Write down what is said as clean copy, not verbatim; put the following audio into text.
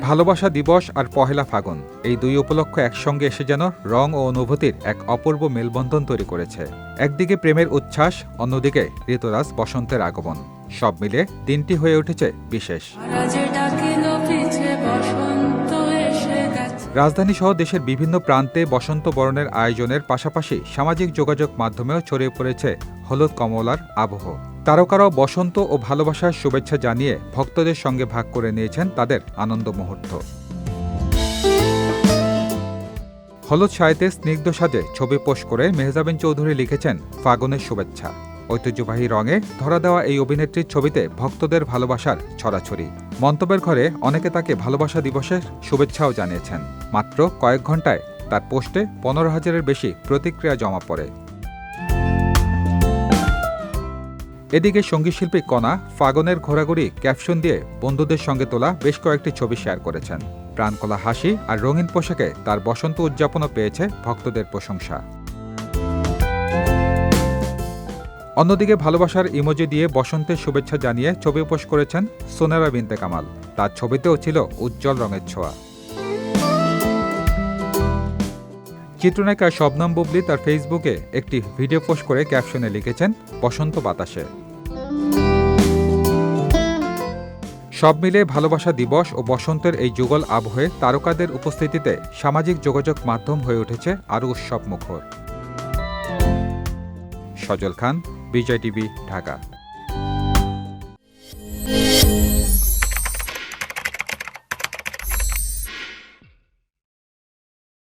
ভালোবাসা দিবস আর পহেলা ফাগুন এই দুই উপলক্ষ একসঙ্গে এসে যেন রং ও অনুভূতির এক অপূর্ব মেলবন্ধন তৈরি করেছে। একদিকে প্রেমের উচ্ছ্বাস, অন্যদিকে ঋতুরাজ বসন্তের আগমন। সব মিলে দিনটি হয়ে উঠেছে বিশেষ। রাজধানী সহ দেশের বিভিন্ন প্রান্তে বসন্ত বরণের আয়োজনের পাশাপাশি সামাজিক যোগাযোগ মাধ্যমেও ছড়িয়ে পড়েছে হলুদ কমলার আবহ। তারকারাও বসন্ত ও ভালোবাসার শুভেচ্ছা জানিয়ে ভক্তদের সঙ্গে ভাগ করে নিয়েছেন তাদের আনন্দ মুহূর্ত। হলুদ শাড়িতে স্নিগ্ধ সাজে ছবি পোস্ট করে মেহজাবিন চৌধুরী লিখেছেন ফাগুনের শুভেচ্ছা। ঐতিহ্যবাহী রঙে ধরা দেওয়া এই অভিনেত্রীর ছবিতে ভক্তদের ভালোবাসার ছড়াছড়ি। মন্তব্যের ঘরে অনেকে তাকে ভালোবাসা দিবসের শুভেচ্ছাও জানিয়েছেন। মাত্র কয়েক ঘণ্টায় তার পোস্টে 15,000-এর বেশি প্রতিক্রিয়া জমা পড়ে। এদিকে সঙ্গীতশিল্পী কণা ফাগুনের ঘোরাঘুরি ক্যাপশন দিয়ে বন্ধুদের সঙ্গে তোলা বেশ কয়েকটি ছবি শেয়ার করেছেন। প্রাণখোলা হাসি আর রঙিন পোশাকে তার বসন্ত উদযাপনও পেয়েছে ভক্তদের প্রশংসা। অন্যদিকে ভালোবাসার ইমোজি দিয়ে বসন্তের শুভেচ্ছা জানিয়ে ছবি পোস্ট করেছেন সোনেরা বিনতে কামাল। তার ছবিতেও ছিল উজ্জ্বল রঙের ছোঁয়া। চিত্রনায়িকা শবনম বুবলী তার ফেসবুকে একটি ভিডিও পোস্ট করে ক্যাপশনে লিখেছেন বসন্ত বাতাসে। সব মিলে ভালোবাসা দিবস ও বসন্তের এই যুগল আবহে তারকাদের উপস্থিতিতে সামাজিক যোগাযোগ মাধ্যম হয়ে উঠেছে আরও উৎসব মুখর। সজল খান, বিজয় টিভি, ঢাকা।